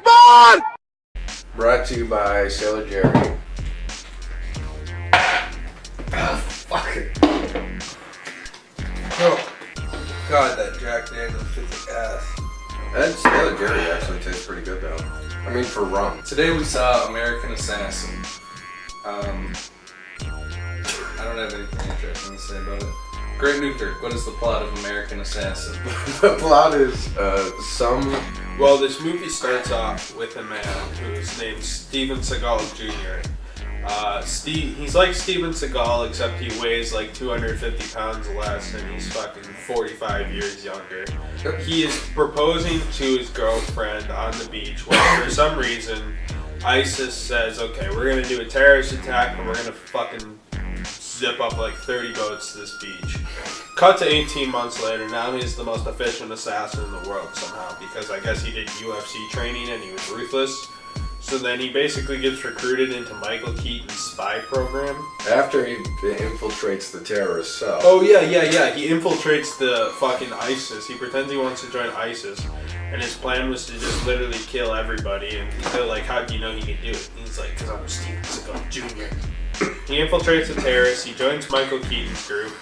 Akbar! Brought to you by Sailor Jerry. Oh, fuck it. Oh, God, that Jack Daniels tastes like ass. That Sailor Jerry actually tastes pretty good though. I mean, for rum. Today we saw American Assassin. I don't have anything interesting to say about it. Great Newkirk, what is the plot of American Assassin? The plot is Well, this movie starts off with a man who's named Steven Segal Jr. He's like Steven Seagal, except he weighs like 250 pounds less and he's fucking 45 years younger. He is proposing to his girlfriend on the beach when for some reason ISIS says, okay, we're gonna do a terrorist attack and we're gonna fucking zip up like 30 boats to this beach. Cut to 18 months later, now he's the most efficient assassin in the world somehow because I guess he did UFC training and he was ruthless. So then he basically gets recruited into Michael Keaton's spy program. after he infiltrates the terrorist cell. Oh yeah. He infiltrates the fucking ISIS. He pretends he wants to join ISIS. And his plan was to just literally kill everybody. And they're like, how do you know he can do it? And he's like, because I'm Steven Seagal Jr. He infiltrates the terrorists. He joins Michael Keaton's group.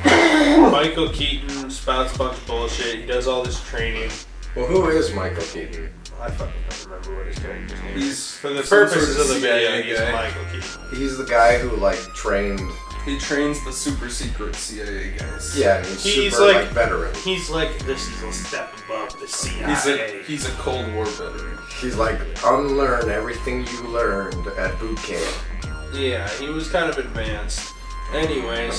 Michael Keaton spouts a bunch of bullshit. He does all this training. Well, who is Michael Keaton? I fucking don't remember what his character's name is. He's For the some purposes sort of the video, CIA he's guy. Michael Keaton. He's the guy who like trained. He trains the super secret CIA guys. Yeah, and he's He's super like- veteran. He's like, this is a step above the CIA. He's a Cold War veteran. He's like, unlearn everything you learned at boot camp. Yeah, he was kind of advanced. Anyways,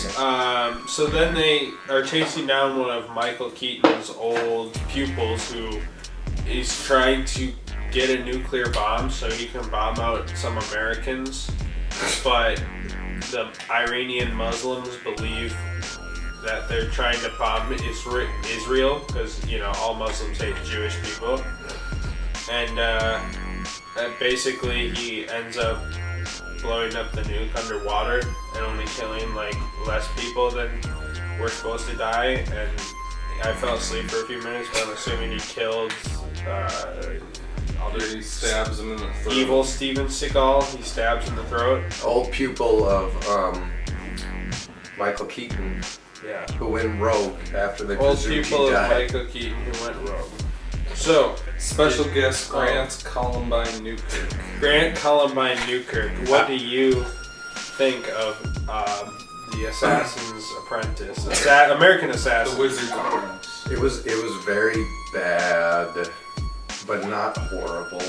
so then they are chasing down one of Michael Keaton's old pupils who is trying to get a nuclear bomb so he can bomb out some Americans. But the Iranian Muslims believe that they're trying to bomb Israel because, you know, all Muslims hate Jewish people. And basically he ends up blowing up the nuke underwater and only killing like less people than were supposed to die. And I fell asleep for a few minutes, but I'm assuming he killed He stabs him in the throat. evil Steven Seagal. He stabs in the throat. Old pupil of Michael Keaton, Yeah. who went rogue after they Old presumed pupil he of died. Michael Keaton who went rogue. So, Special guest Grant Columbine Newkirk. Grant Columbine Newkirk, what do you think of the Assassin's Apprentice? American The Assassin. Wizard's Apprentice. It was very bad, but not horrible.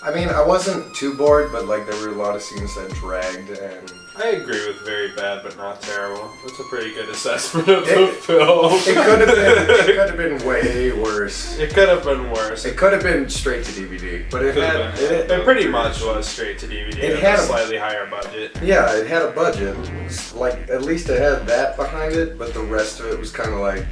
I mean, I wasn't too bored, but like there were a lot of scenes that dragged, and I agree with very bad but not terrible. That's a pretty good assessment of the film. it could have been way worse. It could have been worse. It could have been straight to DVD, but it Could had have been. It pretty much was straight to DVD. It It had had a a- slightly higher budget. yeah, it had a budget. It was like at least it had that behind it, but the rest of it was kind of like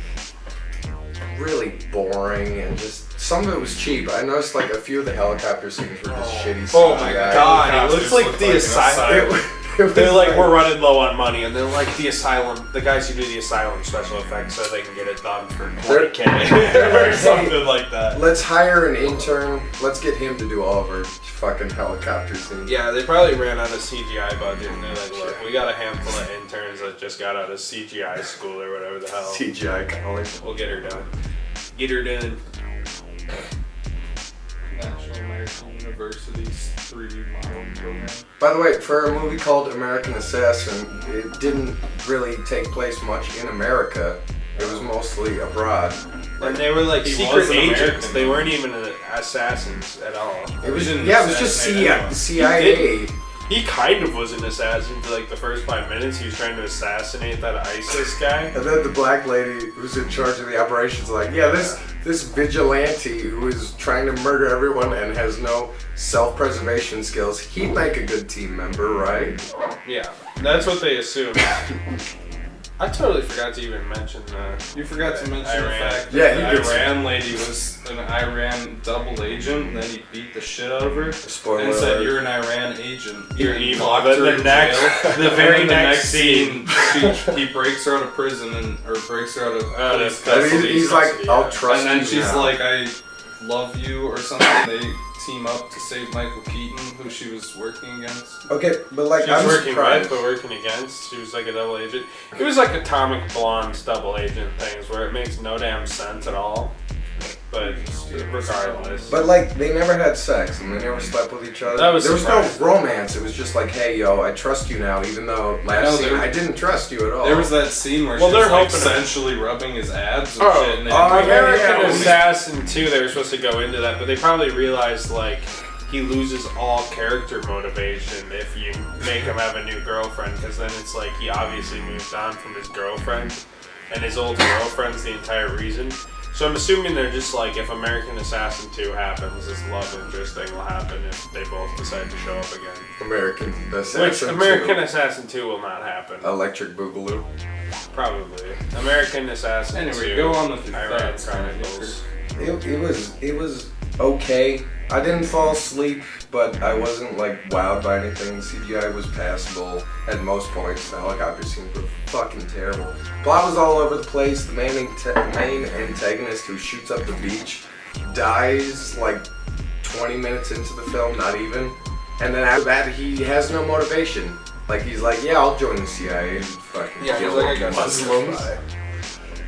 really boring and just some of it was cheap. I noticed like a few of the helicopter scenes were just shitty. Oh my CGI. god, it looks like the an asylum. It was They're like, we're running low on money, and they're like, the asylum, the guys who do the asylum special effects so they can get it done for $20K or something like that. Let's hire an intern. Let's get him to do all of our fucking helicopter scenes. Yeah, they probably ran out of CGI budget, and they're like, look, we got a handful of interns that just got out of CGI school or whatever the hell. CGI college. We'll get her done. Get her done. National American University's 3D modeling program. By the way, for a movie called American Assassin, it didn't really take place much in America. It was mostly abroad. And they were like He secret was an agents. American. They weren't even assassins at all. It was didn't yeah, it was just assassinate anyone. CIA. He kind of was an assassin for like the first 5 minutes. He was trying to assassinate that ISIS guy. And then the black lady who's in charge of the operations like, yeah, this vigilante who is trying to murder everyone and has no self-preservation skills, he'd make a good team member, right? Yeah, that's what they assumed. I totally forgot to even mention the. You forgot to mention the Iran. fact Yeah, that he the did. Iran lady was an Iran double agent, and then he beat the shit out of her. Spoiler And said, alert. "You're an Iran agent. You're And evil." locked But her the in next- jail. the And very then the next scene, he breaks her out of prison or breaks her out of police that's And custody. he's like, custody, I'll yeah. trust And then you she's now. like, "I love you" or something. They team up to save Michael Keaton, who she was working against. Okay, but like She was I'm working surprised. with, but working against. She was like a double agent. It was like Atomic Blonde's double agent things where it makes no damn sense at all. But regardless. But like they never had sex and they never slept with each other. That was there was no surprising. romance. It was just like, hey yo, I trust you now, even though last scene I didn't trust you at all. There was that scene where Well, she was they're like hoping sensually rubbing his abs and Oh, shit. And American yeah. Assassin 2, they were supposed to go into that, but they probably realized, like, he loses all character motivation if you make him have a new girlfriend, because then it's like he obviously moved on from his girlfriend, and his old girlfriend's the entire reason. So I'm assuming they're just like, if American Assassin 2 happens, this love interest thing will happen if they both decide to show up again. American Which Assassin American 2. Assassin 2 will not happen. Electric Boogaloo. Probably. American Assassin 2. Anyway, go on with your Iran thoughts, Chronicles. It was okay. I didn't fall asleep, but I wasn't like wowed by anything. The CGI was passable at most points. The helicopter scenes were fucking terrible. Plot was all over the place. The main antagonist who shoots up the beach dies like 20 minutes into the film, not even. And then after that, he has no motivation. Like he's like, yeah, I'll join the CIA and fucking Yeah, kill he's like, I got Muslims.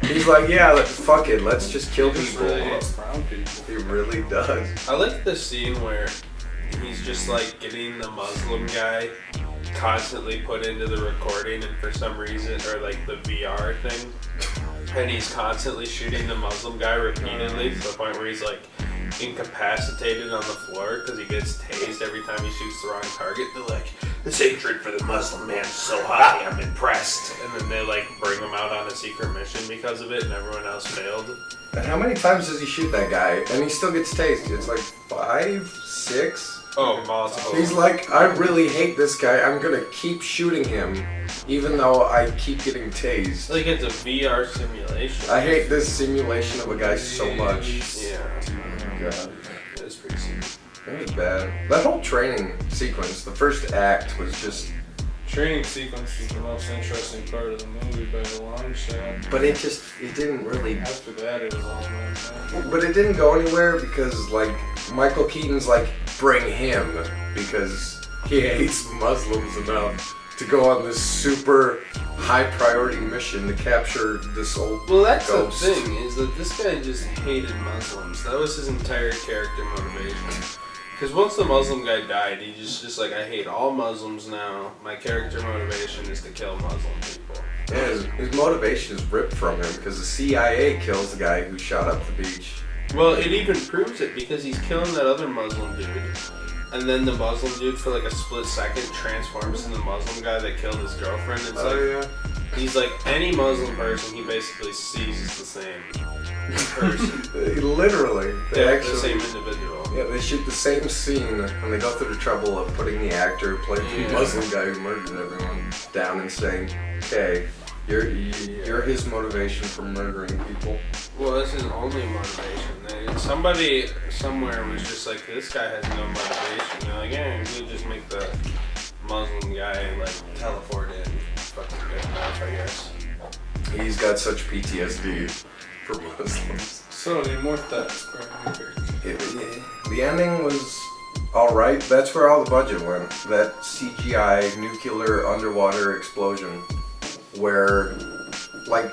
He's like, yeah, fuck it, let's just kill He just people. really hates brown people. He really does. I like the scene where he's just like getting the Muslim guy constantly put into the recording, and for some reason, or like the VR thing, and he's constantly shooting the Muslim guy repeatedly to the point where he's like incapacitated on the floor because he gets tased every time he shoots the wrong target. They're like, this hatred for the Muslim man is so high, I'm impressed. And then they like bring him out on a secret mission because of it, and everyone else failed. And how many times does he shoot that guy? And he still gets tased. It's like 5, 6. Oh, multiple. He's like, I really hate this guy. I'm gonna keep shooting him, even though I keep getting tased. Like it's a VR simulation. I hate this simulation of a guy so much. Yeah. Oh, God. It was pretty sick. It was bad. That whole training sequence, the first act was just. Training sequence is the most interesting part of the movie by a long shot. But it didn't really. After that, it was all about But it didn't go anywhere because, like, Michael Keaton's like, bring him because he hates Muslims enough to go on this super high priority mission to capture this old Well, that's ghost. the thing, is that this guy just hated Muslims. That was his entire character motivation. Because once the Muslim guy died, he just like, I hate all Muslims now. My character motivation is to kill Muslim people. Yeah, his motivation is ripped from him because the CIA kills the guy who shot up the beach. Well, it even proves it because he's killing that other Muslim dude. And then the Muslim dude, for like a split second, transforms into the Muslim guy that killed his girlfriend. It's like, he's like, any Muslim person he basically sees is the same person. Literally, they Yeah, actually the same individual. Yeah, they shoot the same scene and they go through the trouble of putting the actor who played the Yeah. Muslim guy who murdered everyone down and saying, "Okay, you're his motivation for murdering people." Well, that's his only motivation. Somebody somewhere was just like, this guy has no motivation. They're like, yeah, we'll just make the Muslim guy like teleport in. Fucking good enough, I guess. He's got such PTSD for Muslims. So, any more thoughts, Newkirk? The ending was alright. That's where all the budget went. That CGI nuclear underwater explosion, where, like,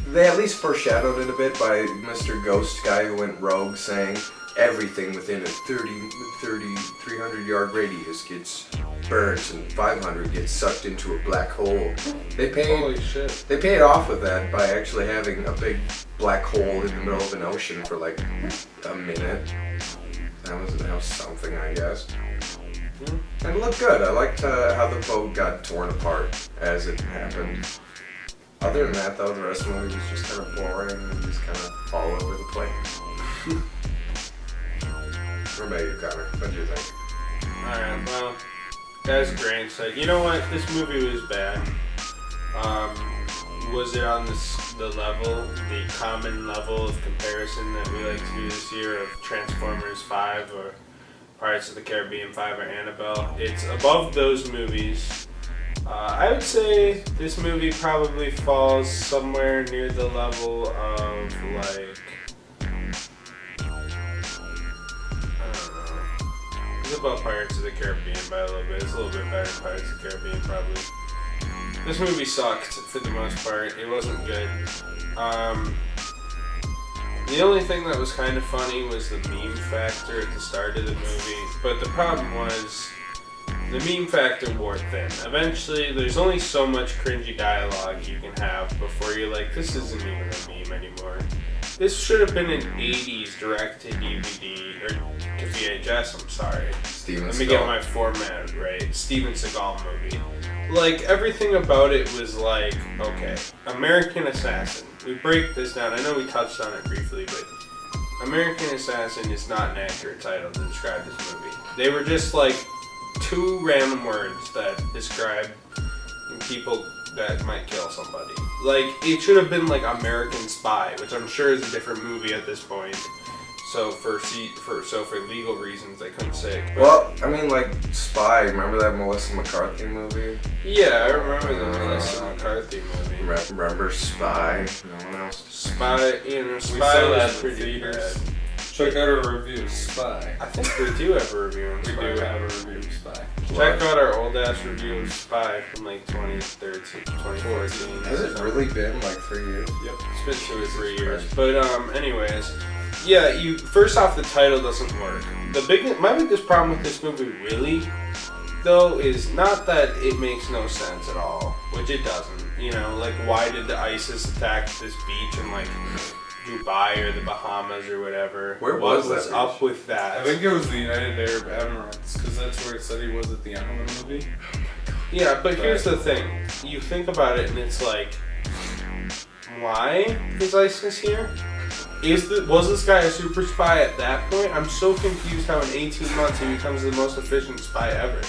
they at least foreshadowed it a bit by Mr. Ghost guy who went rogue saying everything within a 300 yard radius gets burnt and 500 gets sucked into a black hole. Holy shit. They paid off with that by actually having a big black hole in the middle of an ocean for like a minute. That was something, I guess. And it looked good. I liked how the boat got torn apart as it happened. Other than that, though, the rest of the movie was just kind of boring and just kind of all over the place. What about you, Connor? What do you think? Alright, well, that's great. So, you know what? This movie was bad. Was it on the level, the common level of comparison that we like to do this year of Transformers 5 or Pirates of the Caribbean 5 or Annabelle? It's above those movies. I would say this movie probably falls somewhere near the level of, like, I don't know. It's about Pirates of the Caribbean by a little bit. It's a little bit better than Pirates of the Caribbean, probably. This movie sucked for the most part. It wasn't good. The only thing that was kind of funny was the meme factor at the start of the movie. But the problem was, the meme factor wore thin. Eventually, there's only so much cringy dialogue you can have before you're like, this isn't even a meme anymore. This should have been an 80s direct-to-DVD, or to VHS, I'm sorry. Let me get my format right. Steven Segal movie. Like, everything about it was like, okay, American Assassin. We break this down. I know we touched on it briefly, but American Assassin is not an accurate title to describe this movie. They were just like two random words that describe people that might kill somebody. Like, it should have been like American Spy, which I'm sure is a different movie at this point. So for legal reasons, they couldn't say it. Well, I mean, like Spy. Remember that Melissa McCarthy movie? Yeah, I remember the Melissa McCarthy movie. Remember Spy? No one else. Spy, We Spy saw was that in pretty bad. theaters. Check out our review, Spy. I think we do have a review on We Spy. do have a review of Spy. Check out our old ass review of Spy from like 2013, 2014. Has it really been like 3 years? Yep. It's been 2 or 3 years. But anyways, yeah. First off, the title doesn't work. My biggest problem with this movie, really, though, is not that it makes no sense at all, which it doesn't. You know, like, why did the ISIS attack this beach in like Dubai or the Bahamas or whatever? Where what was that was beach? up with that? I think it was the United Arab Emirates, because that's where it said he was at the end of the movie. Yeah, but here's the thing. You think about it and it's like, why is ISIS here? Was this guy a super spy at that point? I'm so confused how in 18 months he becomes the most efficient spy ever.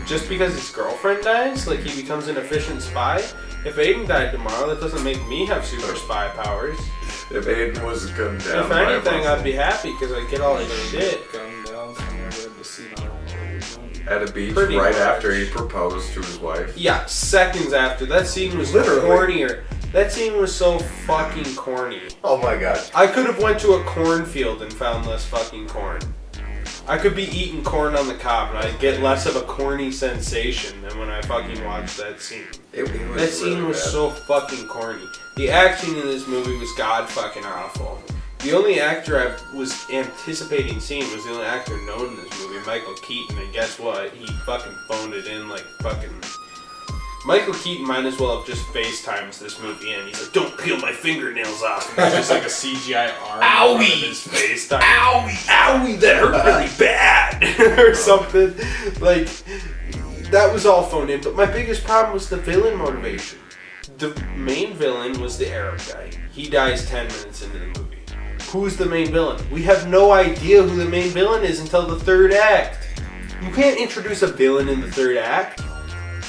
Just because his girlfriend dies, like he becomes an efficient spy? If Aidan died tomorrow, that doesn't make me have super spy powers. If Aidan was gunned down. If anything, I'd be happy because I get all his shit. Gunned down, so I never had to see that. At a beach Pretty right much. after he proposed to his wife. Yeah, seconds after. That scene was Literally. cornier. That scene was so fucking corny. Oh my god. I could have went to a cornfield and found less fucking corn. I could be eating corn on the cob and I'd get less of a corny sensation than when I fucking watched that scene. That scene really was bad. so fucking corny. The acting in this movie was god fucking awful. The only actor I was anticipating seeing was the only actor known in this movie, Michael Keaton, and guess what? He fucking phoned it in like fucking... Michael Keaton might as well have just FaceTimes this movie in. He's like, don't peel my fingernails off. And there's just like a CGI arm in front of his face. Owie! Owie! That hurt really bad! or something. Like, that was all phoned in. But my biggest problem was the villain motivation. The main villain was the Arab guy. He dies 10 minutes into the movie. Who's the main villain? We have no idea who the main villain is until the third act. You can't introduce a villain in the third act.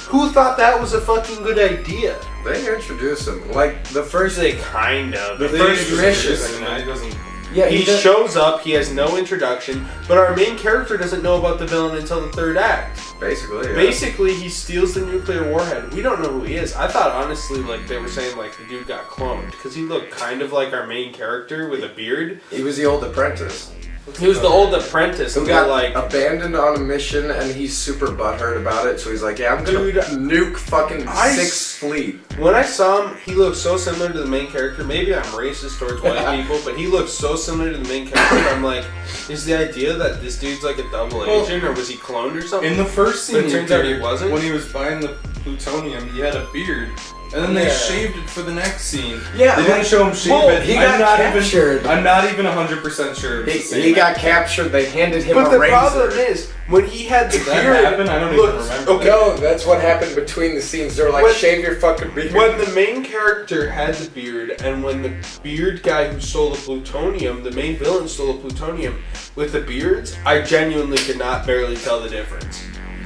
Who thought that was a fucking good idea? They introduced him. Like, the first... They kind of. The first mission. He doesn't. Yeah, He shows up, he has no introduction, but our main character doesn't know about the villain until the third act. Basically, yeah. Basically, he steals the nuclear warhead. We don't know who he is. I thought, honestly, like, they were saying, like, the dude got cloned, because he looked kind of like our main character with a beard. He was the old apprentice. He was the old apprentice, Who and got they're like... abandoned on a mission, and he's super butthurt about it, so he's like, yeah, I'm gonna Dude, nuke fucking Sixth Fleet. When I saw him, he looked so similar to the main character. Maybe I'm racist towards white people, but he looked so similar to the main character. I'm like, is the idea that this dude's like a double agent, or was he cloned or something? In the first scene, But it turns out he wasn't? When he was buying the plutonium, he had a beard. And then they Yeah. shaved it for the next scene. Yeah, They didn't show him shave well, it. he got captured. I'm not even 100% sure. It's the same He got actor. captured, they handed him But a the razor. problem is, when he had the Did that beard, happen? I don't even looked- remember. okay, No, that's what happened between the scenes. They're like, When- shave your fucking beard. when the main character had the beard, and when the beard guy who stole the plutonium, the main villain stole the plutonium with the beards, I genuinely could not barely tell the difference.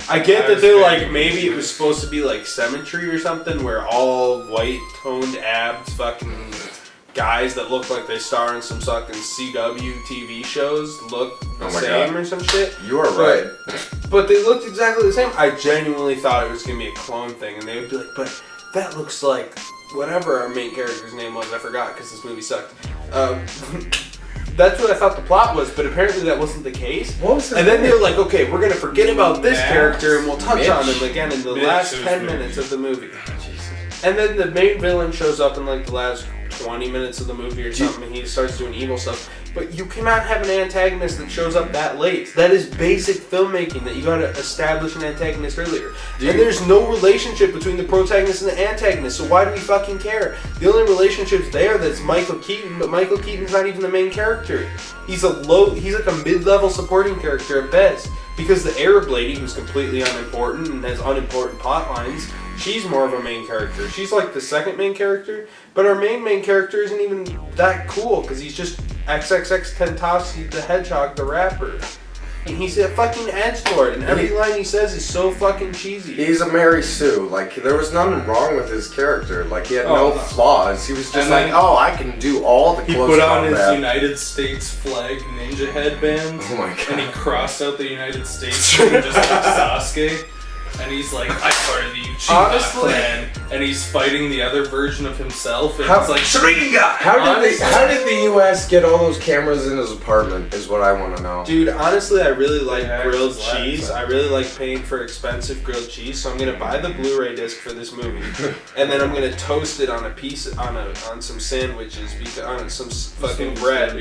I get that they're like, maybe it was supposed to be like Symmetry or something, where all white toned abs fucking guys that look like they star in some fucking CW TV shows look the Oh my same God. or some shit. You are right. But they looked exactly the same. I genuinely thought it was gonna be a clone thing, and they would be like, but that looks like whatever our main character's name was. I forgot because this movie sucked. That's what I thought the plot was, but apparently that wasn't the case. What was his And then name? they were like, okay, we're going to forget about this Max? character and we'll touch Mitch? on him again in the Mitch last was 10 Mitch. minutes of the movie. Jesus. And then the main villain shows up in like the last 20 minutes of the movie or something, and he starts doing evil stuff. But you cannot have an antagonist that shows up that late. That is basic filmmaking, that you gotta establish an antagonist earlier. And there's no relationship between the protagonist and the antagonist, so why do we fucking care? The only relationship's there that's Michael Keaton, but Michael Keaton's not even the main character. He's like a mid-level supporting character at best. Because the Arab lady, who's completely unimportant and has unimportant plot lines, she's more of a main character. She's like the second main character, but our main character isn't even that cool because he's just XXX Tentacion the Hedgehog, the rapper. And he's a fucking edgelord, and every line he says is so fucking cheesy. He's a Mary Sue. Like, there was nothing wrong with his character. Like, he had no no. flaws. He was just And like, then oh, I can do all the He close put on his combat. United States flag ninja headband, Oh my and he god. crossed out the United States just like Sasuke. And he's like, I'm part of the Uchiha Honestly- clan, and he's fighting the other version of himself, and How- he's like, Sharingan! How did the U.S. get all those cameras in his apartment? Is what I want to know. Dude, honestly, I really like Yeah, grilled it's loud, cheese. so- I really like paying for expensive grilled cheese, so I'm gonna buy the Blu-ray disc for this movie, and then I'm gonna toast it on on some sandwiches, on some fucking bread.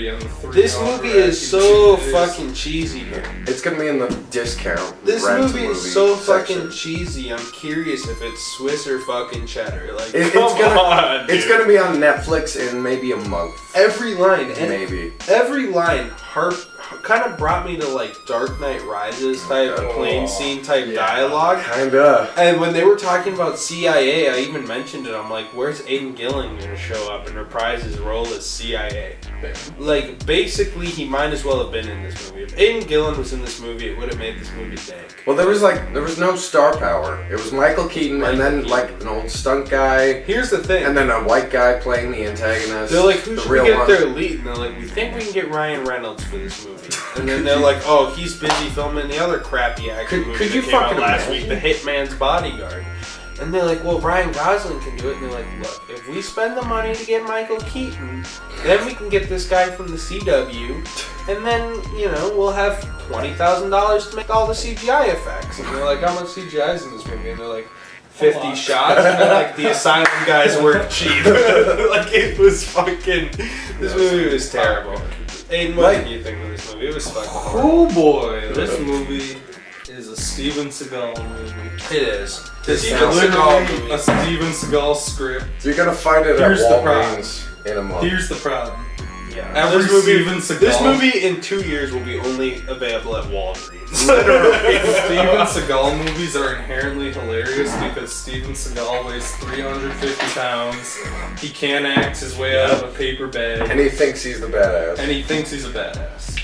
This movie is so fucking cheesy, man. It's gonna be in the discount. This rent movie is so section. fucking cheesy. I'm curious if it's Swiss or fucking cheddar. Like, It's come gonna on, it's dude. gonna be on Netflix in maybe a month. Every line, and Maybe. every line kind of brought me to like Dark Knight Rises type plane scene type dialogue. Kinda. And when they were talking about CIA, I even mentioned it. I'm like, where's Aidan Gillen gonna show up and reprise his role as CIA? Like, basically, he might as well have been in this movie. If Aidan Gillen was in this movie, it would have made this movie dank. Well, there was no star power. It was Michael Keaton and then like an old stunt guy Here's the thing. and then a white guy playing the antagonist. They're like, who the should we real get one. their lead? And they're like, we think we can get Ryan Reynolds for this movie. And then they're like, oh, he's busy filming the other crappy action movie could you that came out fucking last imagine? week, The Hitman's Bodyguard. And they're like, well, Ryan Gosling can do it. And they're like, look, if we spend the money to get Michael Keaton, then we can get this guy from the CW, and then, we'll have $20,000 to make all the CGI effects. And they're like, how much CGI is in this movie? And they're like, 50 shots. And they're like, the Asylum guys work cheap. Like, it was fucking... This movie was terrible. Aiden, what did you think of this movie? It was fucking horrible. Oh boy, this movie is a Steven Seagal movie. It is. This Steven sounds Seagal Literally movie. a Steven Seagal script. You're gonna find it Here's at the problem. Walgreens in a month. Here's the problem. Yeah. Every Steven Seagal. This movie in 2 years will be only available at Walgreens. Steven Seagal movies are inherently hilarious because Steven Seagal weighs 350 pounds. He can't act his way out of a paper bag. And he thinks he's the badass. And he thinks he's a badass.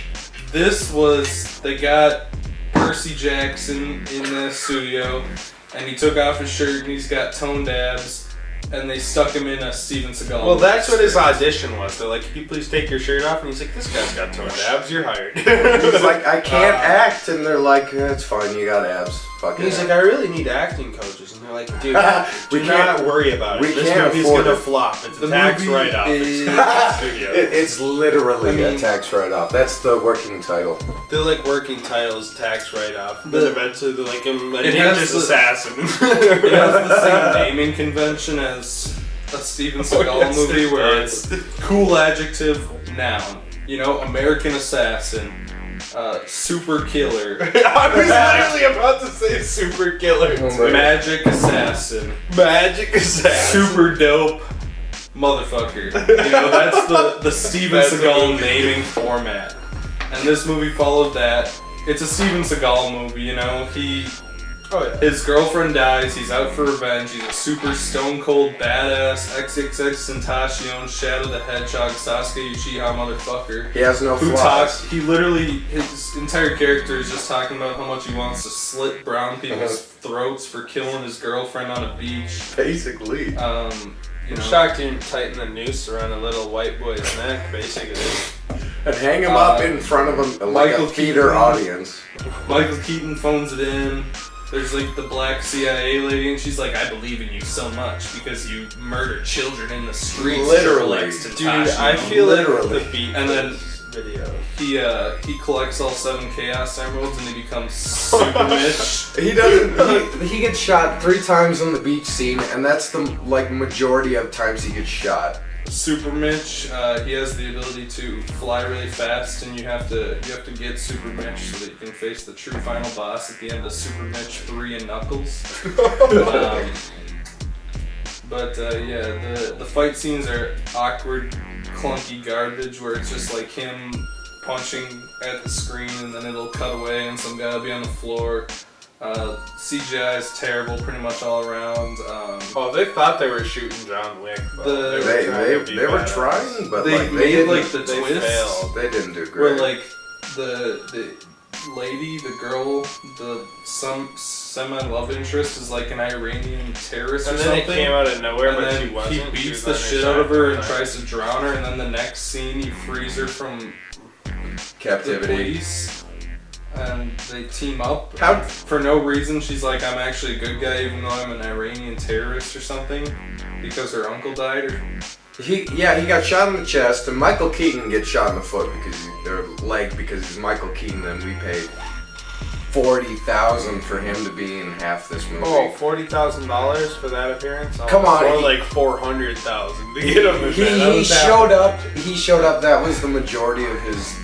They got Percy Jackson in the studio, and he took off his shirt and he's got toned abs, and they stuck him in a Steven Seagal. Well, that's what his script. audition was. They're like, can you please take your shirt off? And he's like, this guy's got toned abs, you're hired. He's like, I can't act, and they're like, it's fine, you got abs. Fuck And it. he's like, I really need acting coaches. And they're like, dude, We do can't- not worry about it. we This can't movie's afford gonna it. flop. It's a The tax movie write-off. is- It's the studio. It's literally I mean- a tax write-off. That's the working title. They're like working titles, tax write-off. Then The- eventually they're like, I'm a It has ninja's the- assassin. It has the same naming convention as a Steven Seagal yes, movie it where does. it's cool adjective, noun. American assassin, super killer, I was literally about to say super killer. Oh my- magic assassin, Magic assassin. super dope motherfucker. That's the Steven That's Seagal what- naming format. And this movie followed that. It's a Steven Seagal movie, Oh yeah. His girlfriend dies, he's out for revenge, he's a super stone cold badass XXX Tentacion, Shadow the Hedgehog, Sasuke Uchiha motherfucker. He has no Who flaws. talks, his entire character is just talking about how much he wants to slit brown people's throats for killing his girlfriend on a beach. Basically. I'm shocked you didn't tighten the noose around a little white boy's neck, basically. And hang him up in front of him like Michael a theater Keaton. audience. Michael Keaton phones it in. There's like the black CIA lady, and she's like, I believe in you so much because you murder children in the streets. Literally. Triple X Dude, Tentacion." I feel Literally. like the beat. And then video. He collects all 7 Chaos Emeralds and he becomes Super Mitch. He doesn't. He gets shot 3 times on the beach scene, and that's the majority of times he gets shot. Super Mitch, he has the ability to fly really fast, and you have to get Super Mitch so that you can face the true final boss at the end of Super Mitch 3 and Knuckles. The fight scenes are awkward, clunky garbage where it's just like him punching at the screen and then it'll cut away and some guy will be on the floor. CGI is terrible pretty much all around. They thought they were shooting John Wick. They were trying, but they made the they twist. failed. They didn't do great. Where the lady, the girl, some semi-love interest is like an Iranian terrorist or something. And then it came out of nowhere, and but then she wasn't. he beats the shit out of her and tries to drown her, and then the next scene he frees her from Captivity. the police. And they team up. How? For no reason, she's like, I'm actually a good guy even though I'm an Iranian terrorist or something. Because her uncle died. He got shot in the chest, and Michael Keaton gets shot in the foot because he's Michael Keaton, and we paid $40,000 for him to be in half this movie. Oh, $40,000 for that appearance? Come on, Or like $400,000 to get him. He showed up. He showed up. That was the majority of his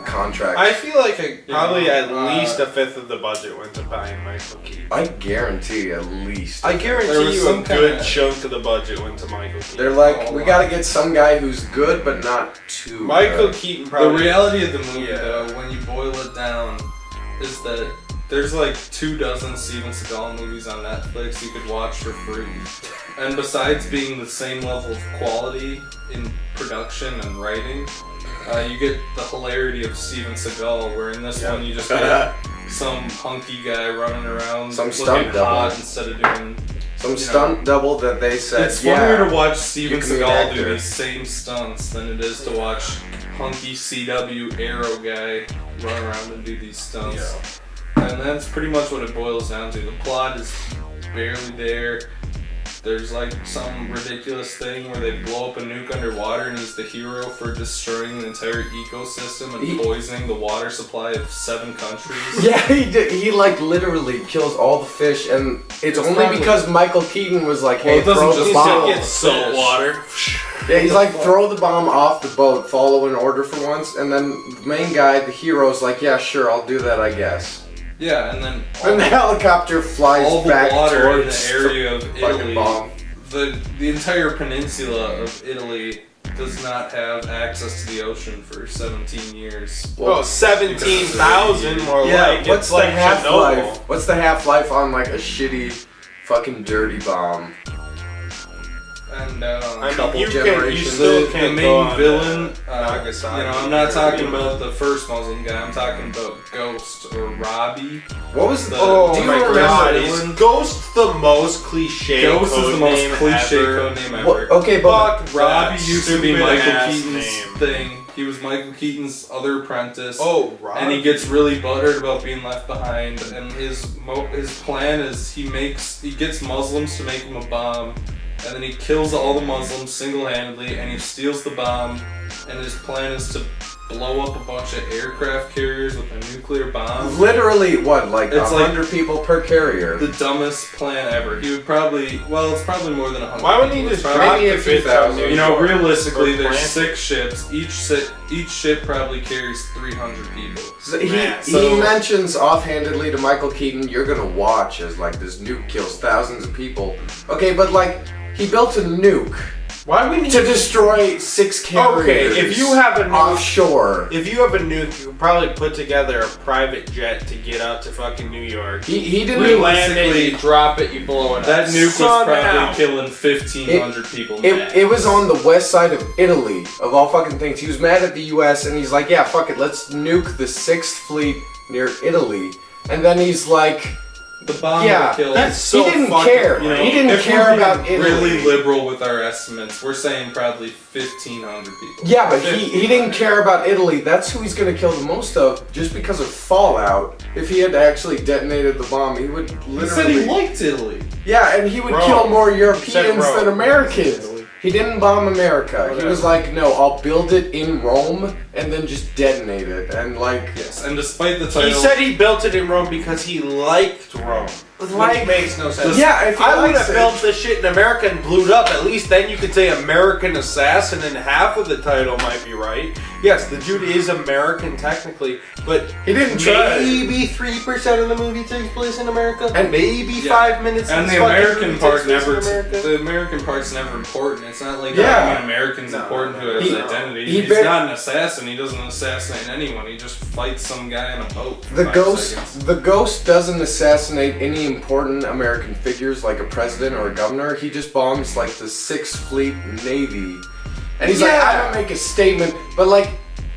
contract. I feel like probably at least a fifth of the budget went to buying Michael Keaton. I guarantee at least. I There guarantee was you some a good kinda- chunk of the budget went to Michael Keaton. They're like, we gotta get some guy who's good, but not too Michael good. Keaton The probably. reality of the movie, though, when you boil it down, is that there's like 24 Steven Seagal movies on Netflix you could watch for free. And besides being the same level of quality in production and writing, you get the hilarity of Steven Seagal, where in this one you just get some hunky guy running around Some looking stunt double. hot instead of doing... Some stunt double that they said, It's funnier to watch Steven you can be an Seagal do actor. these same stunts than it is to watch hunky CW Arrow guy run around and do these stunts. And that's pretty much what it boils down to. The plot is barely there. There's like some ridiculous thing where they blow up a nuke underwater and he's the hero for destroying the entire ecosystem and poisoning the water supply of 7 countries. Yeah, he did. He literally kills all the fish, and it's only probably- because Michael Keaton was like, Well, "Hey, it doesn't throw just the kill bomb." Get salt water. Yeah, he's like, "Throw the bomb off the boat. Follow an order for once." And then the main guy, the hero's like, "Yeah, sure, I'll do that, I guess." Yeah, and then And the helicopter flies all the back water in towards the area of fucking Italy, bomb. the entire peninsula of Italy does not have access to the ocean for 17 years. Well, 17,000 more like. what's It's the like half-life? Chernobyl. What's the half-life on like a shitty, fucking dirty bomb? And I mean, couple you generations. still the can't main go on villain, Nagasaki I'm not or talking Hiroshima. about the first Muslim guy. I'm talking about Ghost or Robbie. What was the? Oh do you my remember? god, villain? is Ghost the most cliche Ghost is the code most name cliche ever? code name ever. What, okay, but Fuck Robbie that used to be stupid Michael ass Keaton's name. thing. He was Michael Keaton's other apprentice. Oh, Robbie. And he gets really buttered about being left behind. And his plan is he gets Muslims to make him a bomb, and then he kills all the Muslims single-handedly, and he steals the bomb. And his plan is to blow up a bunch of aircraft carriers with a nuclear bomb. literally, what, like It's 100 people per carrier? The dumbest plan ever. He would probably, well, it's probably more than 100. Why wouldn't he people. It's just probably- drop maybe the a few fifth on thousand. New You know, York? realistically, Or there's plant 6 ships. Each ship probably carries 300 people. So Man, he mentions offhandedly to Michael Keaton, "You're gonna watch as like this nuke kills thousands of people." Okay, but like he built a nuke Why wouldn't to he? destroy 6 carriers. Okay, if you have a nuke, offshore, if you have a nuke, you could probably put together a private jet to get out to fucking New York. he didn't. You land it, Realistically, you drop it, you blow it up. That nuke was Somehow. probably killing 1,500 people. max. It was on the west side of Italy, of all fucking things. He was mad at the U.S. and he's like, "Yeah, fuck it, let's nuke the 6th Fleet near Italy." And then he's like, The bomb Yeah, would kill. that's so he didn't fucking care. lame. He didn't if care we're being about Italy. really liberal with our estimates, we're saying probably 1,500 people. Yeah, but he didn't care about Italy. That's who he's gonna kill the most of, just because of fallout. If he had actually detonated the bomb, he would He said he literally. liked Italy. Yeah, and he would Rome. kill more Said Europeans Rome. than Americans. He didn't bomb America. He Whatever. was like, no, I'll build it in Rome and then just detonate it. And like, Yes, and despite the title, He said he built it in Rome because he liked Rome. Like- Which makes no sense. yeah, if he I would likes have it- built the shit in America and blew it up. At least then you could say American Assassin and half of the title might be right. Yes, the dude is American technically, but he didn't try. maybe 3% of the movie takes place in America, And- maybe yeah. 5 minutes. and of the fucking American movie part takes place never, in America. the American part's never important. It's not like Yeah. having an American's No, important to no, his he- identity. he He's bar- not an assassin. He doesn't assassinate anyone. He just fights some guy on a boat. For The 5 ghost, seconds. the ghost doesn't assassinate any important American figures like a president or a governor. He just bombs like the 6th Fleet Navy, and he's like, Yeah. I don't make a statement, but like,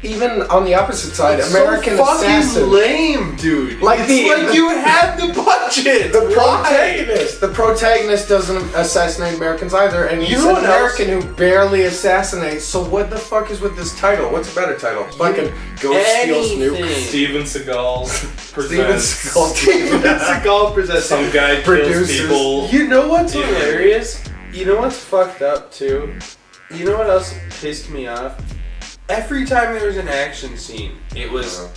even on the opposite side, It's American so fucking assassin, lame, dude. Like it's the- like you had the budget. the protagonist doesn't assassinate Americans either, and he's You know an what American who barely assassinates. So what the fuck is with this title? What's a better title? Fucking Ghost Steals Nuke. Anything. Steven Seagal Steven presents Seagal. Steven Seagal presents some guy kills Producers. people. You know what's Yeah. hilarious? You know what's fucked up too? You know what else pissed me off? Every time there was an action scene, it was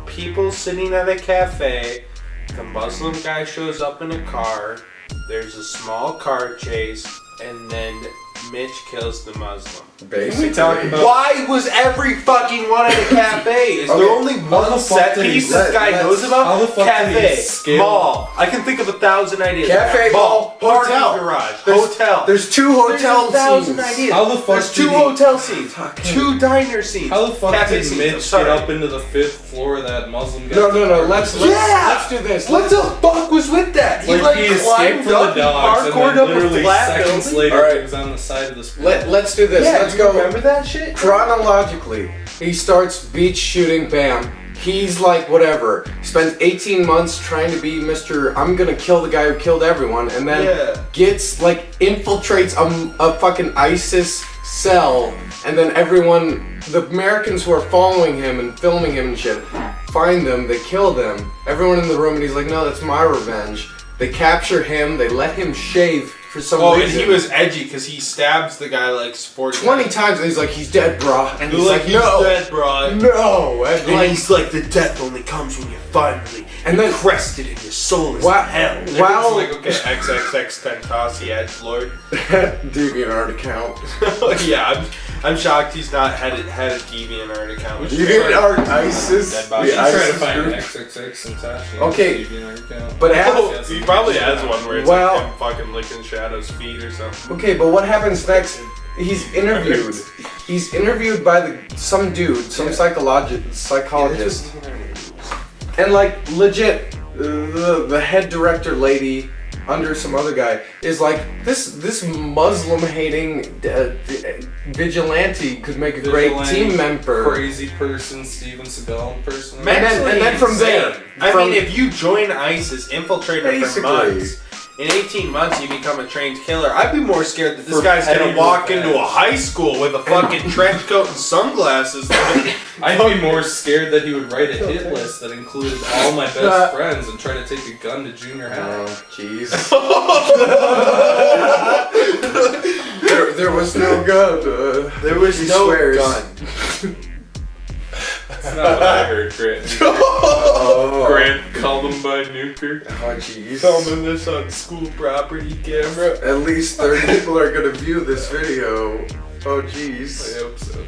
people sitting at a cafe, the Muslim guy shows up in a car, there's a small car chase, and then Mitch kills the Muslim. Basically. talk about- Why was every fucking one at a cafe? Is Okay. there only How the one fuck set did he- piece this guy let's- knows about? how the fuck did he Cafe, scale- mall. I can think of 1,000 ideas. Cafe, mall, parking hotel. garage, There's- hotel. There's 2 hotel There's 1,000 scenes. ideas. How the fuck There's 2 did he- hotel scenes, Fucking- 2 diner scenes. How the fuck cafe did scenes. I'm Mitch sorry. get up into the 5th floor of that Muslim guy? No. Let's Yeah! do this. What the fuck was with that? Like, he escaped climbed from up, the he dogs, and parkoured then up a literally flat seconds building. later, Alright. he was on the side of this. Let's do this. Yeah, Let's do you go. remember that shit? Chronologically, he starts beach shooting, bam. He's like, whatever. Spends 18 months trying to be Mr. I'm gonna kill the guy who killed everyone, and then Yeah. gets, like, infiltrates a fucking ISIS cell, and then everyone, the Americans who are following him and filming him and shit, find them, they kill them. Everyone in the room, and he's like, no, that's my revenge. They capture him, they let him shave for some Oh, and reason. he was edgy because he stabs the guy like 40 20 times, and he's like, he's dead, brah. And They're he's like, no. dead, bro. No, and And like, he's like, the death only comes when you finally And then- crested and your soul is Wow- in hell. wow. It's like, okay, XXX Tentasi Edgelord. DeviantArt account. Yeah, I'm shocked he's not had a DeviantArt account. DeviantArt ISIS. Dead body. The I'm trying to ISIS find an group. XXX and Tashi. Okay. Account. But Oh, after, he probably has one where it's Well- like him fucking licking Shadow's feet or something. okay, but what happens next? He's interviewed. He's interviewed by some dude, some psychologist, and like legit, the head director lady under some other guy is like, this Muslim hating vigilante could make a great team member. Crazy person, Steven Seagal person. And then from there, Insane. I from- mean, if you join ISIS, infiltrate it for Basically. months, in 18 months you become a trained killer. I'd be more scared that this For guy's gonna petty walk revenge. into a high school with a fucking trench coat and sunglasses. I'd be more scared that he would write a hit list that included all my best friends and try to take a gun to junior high. Oh, jeez. there was no gun. There was He no swears. gun. That's not what I heard, Grant. Oh. Grant Columbine, Newkirk. Oh, jeez. Filming this on school property camera. At least 30 people are gonna view this video. Oh, I jeez. hope so.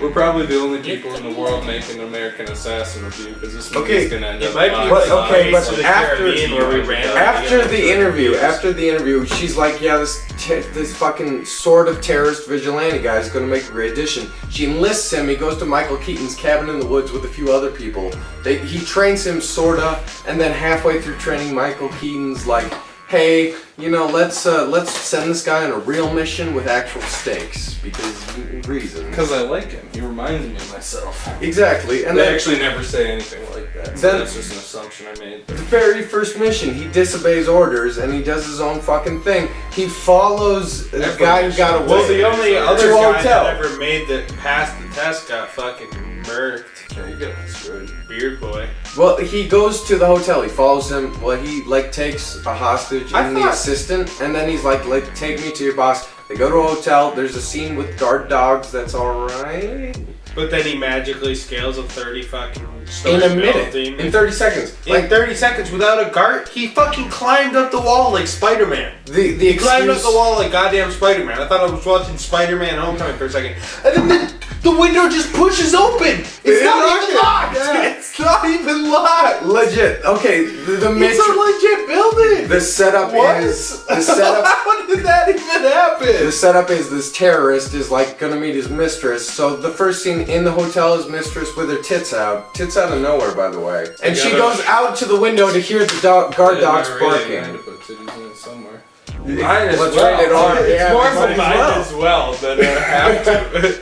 We're probably the only people in the world making an American Assassin review because this movie Okay, is gonna end it up. might be box like office. okay, but Pirates of the after- Caribbean where we ran out After the interview, she's like, yeah, this fucking sort of terrorist vigilante guy is gonna make a great addition. She enlists him. He goes to Michael Keaton's cabin in the woods with a few other people. He trains him sorta, and then halfway through training, Michael Keaton's like, hey, you know, let's send this guy on a real mission with actual stakes because reasons. Because I like him. He reminds me of myself. Exactly, and They then actually never say anything like that. So Then- that's just an assumption I made. the very first mission, he disobeys orders and he does his own fucking thing. He follows the Every guy who mission. got away. Well, the only other To a guy hotel. that ever made that passed the test got fucking murked. Yeah, you got this right. Beard boy. Well, he goes to the hotel. He follows him. Well, he like takes a hostage I and the thought- assistant, and then he's like, take me to your boss. They go to a hotel. There's a scene with guard dogs that's alright. But then he magically scales a 30 fucking story In a minute. building. In 30 seconds. In 30 seconds without a guard, he fucking climbed up the wall like Spider-Man. The He climbed up the wall like goddamn Spider-Man. I thought I was watching Spider-Man Homecoming for a second. And then the window just pushes open. It's not even locked. Yeah. It's not even locked. Legit. Okay, the It's a legit building. The setup What? is the setup. How did that even happen? The setup is this terrorist is like gonna meet his mistress. So the first scene in the hotel is mistress with her tits out of nowhere, by the way, and she goes out to the window to hear the guard dogs barking. To put titties in it somewhere. Mine as Let's well. rate it R. It's Yeah, more might for as mine well. as well than have to.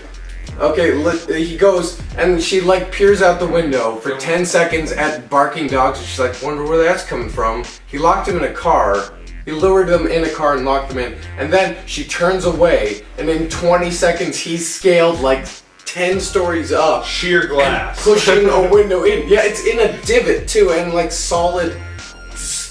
Okay, he goes and she like peers out the window for 10 seconds at barking dogs, and she's like, wonder where that's coming from. He locked him in a car. He lured them in a car and locked them in, and then she turns away, and in 20 seconds he's scaled like 10 stories up. Sheer glass. Pushing a window in. Yeah, it's in a divot too, and like solid,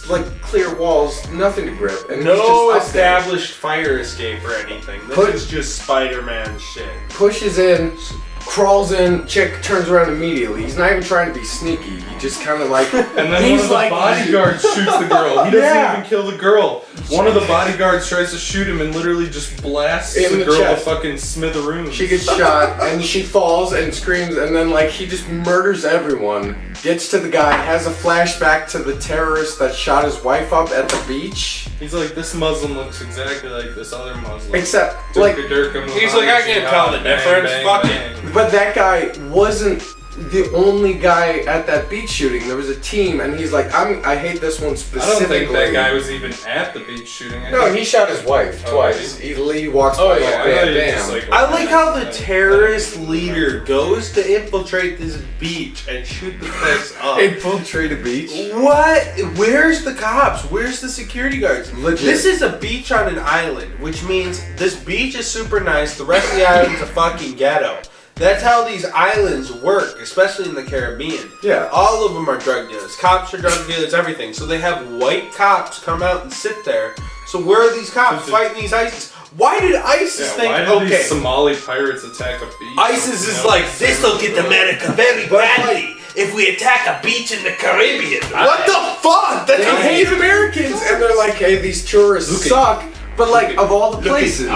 like clear walls, nothing to grip. And No he's just up there. established fire escape or anything. This Put- is just Spider-Man shit. Pushes in, crawls in, chick turns around immediately. He's not even trying to be sneaky. He just kind of like. And then he's one of the like, bodyguards shoots the girl. He doesn't Yeah. even kill the girl. One of the bodyguards tries to shoot him and literally just blasts In the the girl chest. to fucking smithereens. She gets shot and she falls and screams, and then like he just murders everyone. Gets to the guy, has a flashback to the terrorist that shot his wife up at the beach. He's like, this Muslim looks exactly like this other Muslim. Except like, He's like, I can't tell the difference. Fuck it. but that guy wasn't the only guy at that beach shooting. There was a team, and he's like, I hate this one I don't specifically. think that guy was even at the beach shooting. No, he shot his wife Oh, twice. He walks Oh by yeah, like, I thought bam, he was bam. just like. I like how the terrorist leader goes to infiltrate this beach and shoot the place up. Infiltrate a beach. What? Where's the cops? Where's the security guards? Legit. This is a beach on an island, which means this beach is super nice. The rest of the island's a fucking ghetto. That's how these islands work, especially in the Caribbean. Yeah. All of them are drug dealers. Cops are drug dealers, everything. So they have white cops come out and sit there. So where are these cops fighting these ISIS? Why did ISIS think, why did okay, these Somali pirates attack a beach? ISIS is like, this'll get America very badly if we attack a beach in the Caribbean. What the fuck? That's They hate Americans, and they're like, hey, these tourists suck. But like, of all the places,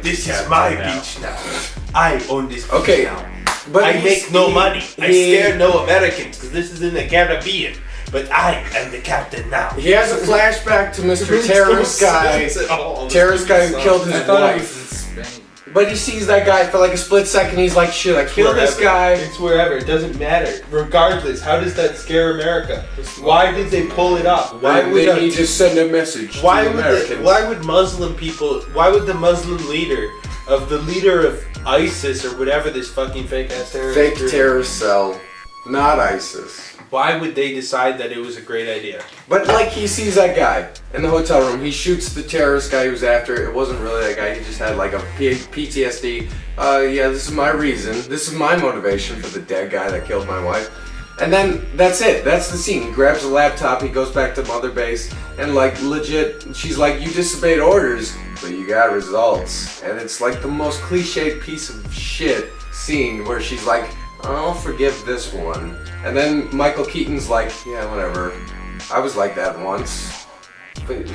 This is my beach now. I own this beach Okay, now. but I he's- make no money. I he- scare no Americans because this is in the Caribbean. But I am the captain now. He has a flashback to Mr. Terrorist guy. Terrorist guy who killed I his thought it was wife. in Spain. But he sees that guy for like a split second. He's like, shit, I killed this guy. It's wherever. It doesn't matter. Regardless, how does that scare America? Why did they pull it off? Why And would then he just send a message Why to would Americans? why would Muslim people? Why would the Muslim leader of the leader of ISIS or whatever this fucking fake ass terrorist Fake group- terrorist cell, not ISIS. Why would they decide that it was a great idea? But like he sees that guy in the hotel room, he shoots the terrorist guy who's after. It wasn't really that guy. He just had like a PTSD. Yeah, this is my reason. This is my motivation for the dead guy that killed my wife. And then that's it. That's the scene. He grabs a laptop. He goes back to Mother Base and like legit. She's like, you disobeyed orders, but you got results. And it's like the most cliched piece of shit scene where she's like, I'll forgive this one. And then Michael Keaton's like, yeah, whatever. I was like that once. But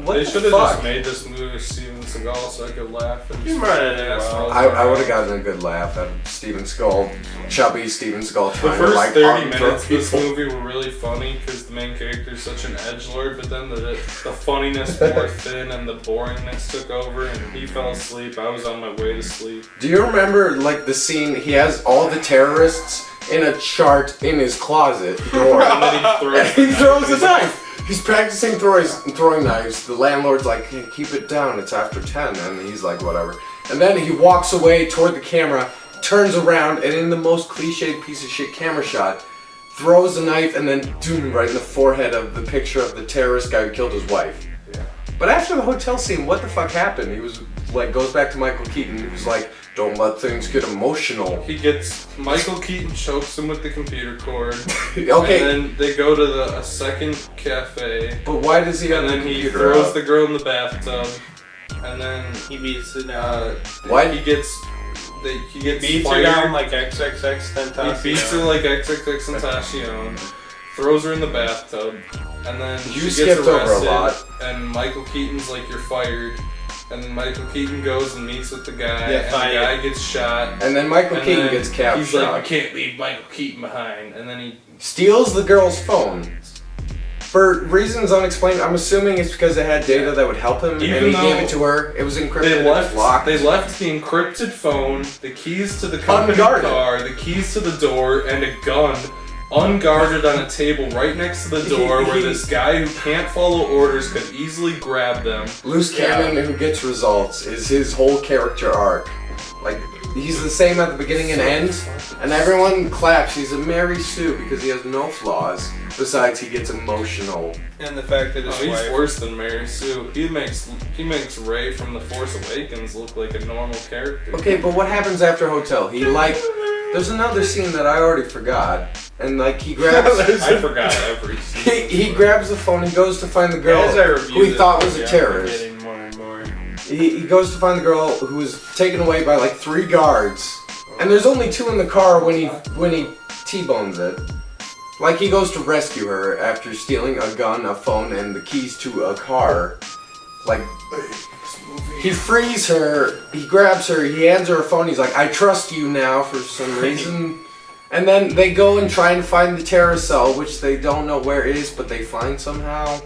what They the should have fuck? just made this movie with Steven Seagal so I could laugh. And You might have done ass well. rolls I would have around. gotten a good laugh at Steven Skull, chubby Steven Skull The trying to first like 30 arm minutes drug of this people. movie were really funny because the main character is such an edgelord, but then the funniness wore thin and the boringness took over and he fell asleep. I was on my way to sleep. Do you remember like the scene? He has all the terrorists in a chart in his closet door. And then And he throws a knife. He's practicing throwing knives. The landlord's like, hey, keep it down, it's after 10. And he's like, whatever. And then he walks away toward the camera, turns around, and in the most cliched piece of shit camera shot, throws a knife and then doom right in the forehead of the picture of the terrorist guy who killed his wife. Yeah. But after the hotel scene, what the fuck happened? He was like, goes back to Michael Keaton. He was like, don't let things get emotional. He gets Michael Keaton chokes him with the computer cord. Okay, And then they go to a second cafe. but why does he have And the then he computer throws out? the girl in the bathtub. and then He beats it down. What? he gets Beats her fired. down like XXX Tentacion. He beats her like XXX Tentacion, throws her in the bathtub, and then You she gets skipped over a arrested. lot. And Michael Keaton's like, "You're fired." And then Michael Keaton goes and meets with the guy, Yeah, and fired. the guy gets shot. And then Michael And Keaton then gets cap he's shot. like, "You can't leave Michael Keaton behind." And then he Steals the girl's phone. For reasons unexplained, I'm assuming it's because it had data that would help him, Even and he though gave it to her. It was encrypted. They it was left. locked. They left the encrypted phone, the keys to the company Unguarded. car, the keys to the door, and a gun, unguarded on a table right next to the door, where this guy who can't follow orders could easily grab them. Loose cannon who gets results is his whole character arc. Like, he's the same at the beginning and end, and everyone claps. He's a Mary Sue because he has no flaws. Besides, he gets emotional. And the fact that his Oh, he's wife. worse than Mary Sue. He makes Rey from The Force Awakens look like a normal character. Okay, but what happens after Hotel? He, like, there's another scene that I already forgot, and, like, he grabs... I forgot every scene. he grabs the phone and goes to find the girl As I review who he this thought was movie, a I'm terrorist. forgetting more and more. He goes to find the girl who was taken away by like 3 guards, and there's only 2 in the car when he T-bones it. Like, he goes to rescue her after stealing a gun, a phone, and the keys to a car. Like, he frees her, he grabs her, he hands her a phone. He's like, "I trust you now," for some reason. And then they go and try and find the terrorist cell, which they don't know where it is, but they find somehow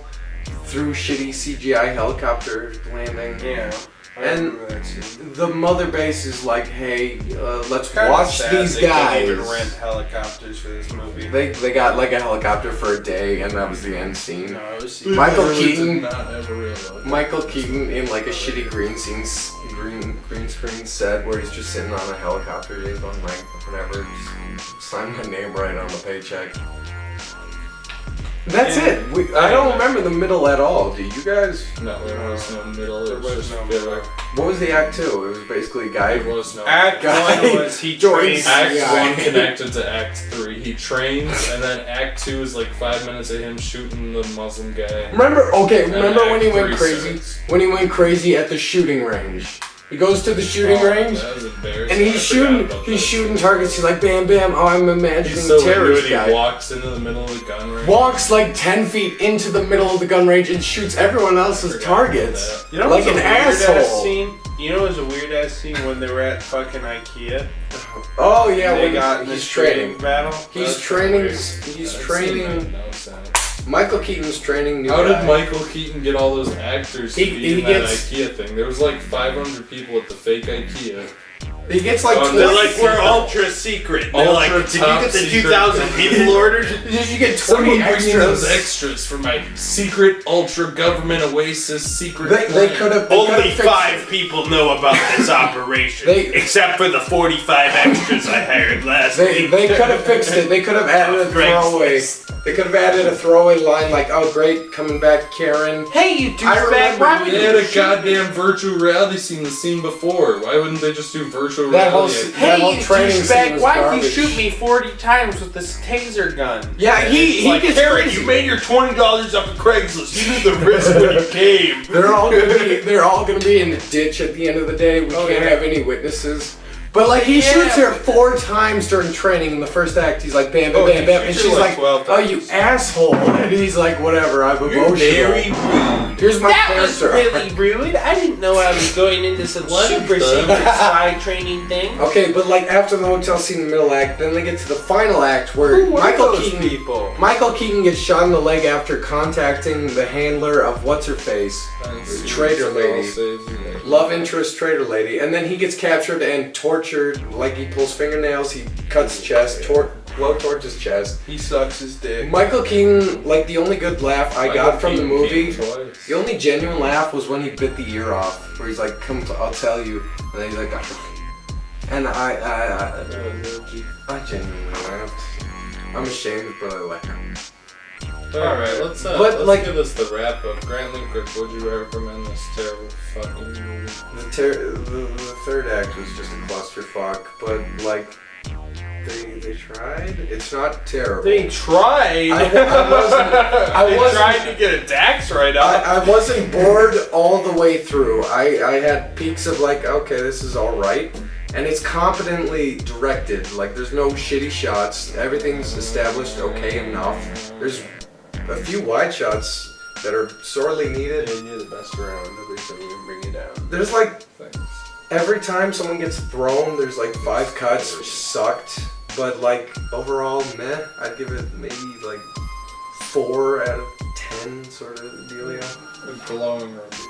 through shitty CGI helicopter landing. Yeah. I And remember that scene. the mother base is like, "Hey, let's Kinda watch sad these they guys." couldn't even rent helicopters for this movie. They got like a helicopter for a day, and that was the end scene. No, it was. Michael Really Keaton- did not have a real life. Michael Keaton in like a shitty green screen set where he's just sitting on a helicopter. He's going like, whatever, just sign my name right on the paycheck. That's Yeah. it. I don't remember the middle at all. Do you guys? No, there was no middle. There It was was just no filler. middle. What was the act 2? It was basically a guy. There was no. Act Guy 1 was he joins- trained. Act Yeah. 1 connected to Act 3. He trains, and then Act 2 is like 5 minutes of him shooting the Muslim guy. Remember And when he Act went 3 crazy? starts. When he went crazy at the shooting range. He goes to the shooting Oh, range. that was embarrassing. And I he's forgot about that. shooting targets. He's like, bam, bam. Oh, I'm imagining He's so terrorist good, guy. he walks into the middle of the gun range. Walks like 10 feet into the middle of the gun range and shoots everyone else's Forgot targets. about that. You know Like what's an a weird-ass asshole. Scene? You know, it was a weird ass scene when they were at fucking IKEA. Oh yeah, They when got in he's this training training. battle. He's That's training. weird. He's That scene training. made no sense. Michael Keaton's training new How guy. did Michael Keaton get all those actors to He- be he in that gets- IKEA thing? There was like 500 people at the fake IKEA. He gets like Oh, 20. They're like, we're ultra secret. They're Ultra like, did you top get the secret. 2,000 people ordered? Did you get 20 Someone bring me those extras? extras for my secret ultra government oasis secret They plan. could have. Only 5 people know about this operation. Except for the 45 extras I hired last They week. could have fixed it. They could have added a throwaway. They could have added a throwaway line like, "Oh great, coming back, Karen." Hey, you I douchebag, why would They you had a shoot goddamn virtual reality scene the scene before. Why wouldn't they just do virtual That whole reality? se- that whole Hey, you training scene douchebag, was why did garbage. you shoot me 40 times with this taser gun? Yeah, And he it's like, gets Karen, crazy. you made your $20 off of Craigslist. You knew the risk when you came. They're all gonna be in the ditch at the end of the day. We Oh, can't yeah. have any witnesses. But like he shoots her 4 times during training in the first act. He's like bam, bam, Oh, bam, he bam, and shoots her she's like like, 12 "Oh, times. you asshole!" And he's like, "Whatever, I'm emotional." rude. Here's my That was character. really rude. I didn't know I was going into some super secret spy training thing. Okay, but like after the hotel scene in the middle act, then they get to the final act where Who were Michael those Keaton. people? Michael Keaton gets shot in the leg after contacting the handler of what's her face, traitor lady. Love interest traitor lady, and then he gets captured and tortured. Like he pulls fingernails, he cuts chest, blow torches chest. He sucks his dick. Michael Keaton, like the only good laugh I got from the movie, the only genuine laugh was when he bit the ear off, where he's like, "Come, I'll tell you," and then he's like, and I genuinely laughed. I'm ashamed, but I laughed. Alright, let's But, like- give this the wrap up. Grant Newkirk, would you recommend this terrible fucking movie? The third act was just a clusterfuck, but like They tried. It's not terrible. They tried. I wasn't- tried to get a Dax right up. I wasn't bored all the way through. I had peaks of like, okay, this is all right, and it's competently directed. Like, there's no shitty shots. Everything's established okay enough. There's a few wide shots that are sorely needed. And you're the best around. Every time you can bring you down. There's like Thanks. every time someone gets thrown, there's like 5 cuts, which sucked. But like overall, meh. I'd give it maybe like 4 out of 10 sort of dealio. A glowing review.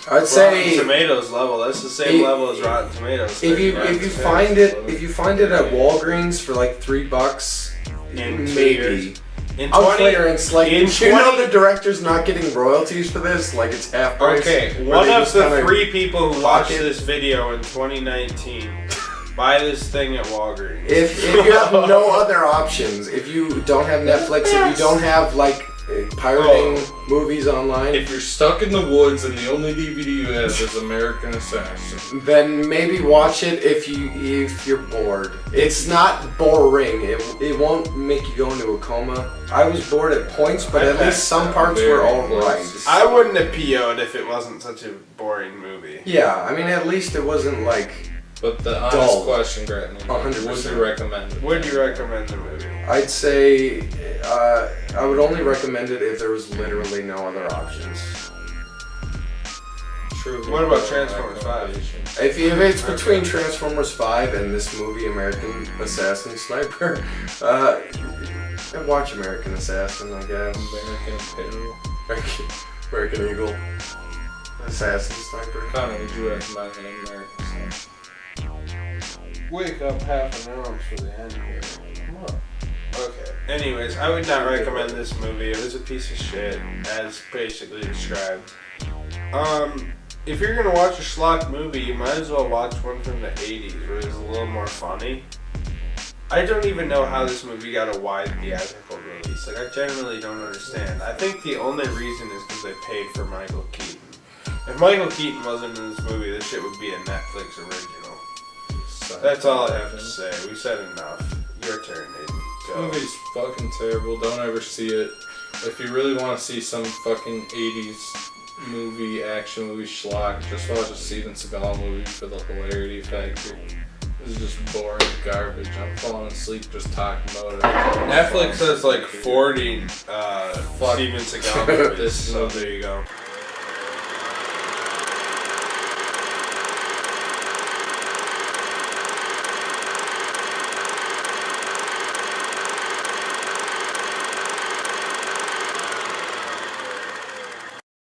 I'd say Rotten Tomatoes level. That's the same level as Rotten Tomatoes. if you find it at Walgreens for like $3, In 2 maybe. years. In On 20 clearance, like, in you know 20 the director's not getting royalties for this, like it's half price. Okay, Where one they of just the kinda 3 people who watched pocket- this video in 2019 buy this thing at Walgreens. If you have no other options, if you don't have Netflix, if you don't have like pirating movies online, If you're stuck in the woods and the only DVD you have is American Assassin, then maybe watch it if you're bored. It's not boring. It won't make you go into a coma. I was bored at points, but at least some parts were alright. I wouldn't have PO'd if it wasn't such a boring movie. Yeah, I mean at least it wasn't like. but the honest Dull. question, Gretton, 100%. would you recommend it? Would you recommend the movie? I'd say I would only recommend it if there was literally no other options. True. What about Transformers 5? If it's between Transformers 5 and this movie, American Assassin Sniper, I'd watch American Assassin, I guess. American Apparel. American Eagle. Assassin Sniper. Connor, would you recommend an American Assassin? Wake up half an ounce for the end here. Come on. Okay. Anyways, I would not recommend this movie. It was a piece of shit, as basically described. If you're gonna watch a schlock movie, you might as well watch one from the 80s, where it's a little more funny. I don't even know how this movie got a wide theatrical release. Like, I genuinely don't understand. I think the only reason is because they paid for Michael Keaton. If Michael Keaton wasn't in this movie, this shit would be a Netflix original. That's all I have to say. We said enough. Your turn, Aidan. This Go. movie's fucking terrible. Don't ever see it. If you really want to see some fucking 80s movie, action movie schlock, just watch a Steven Seagal movie for the hilarity factor. This is just boring garbage. I'm falling asleep just talking about it. Netflix has like 40 Steven Seagal movies, so there you go.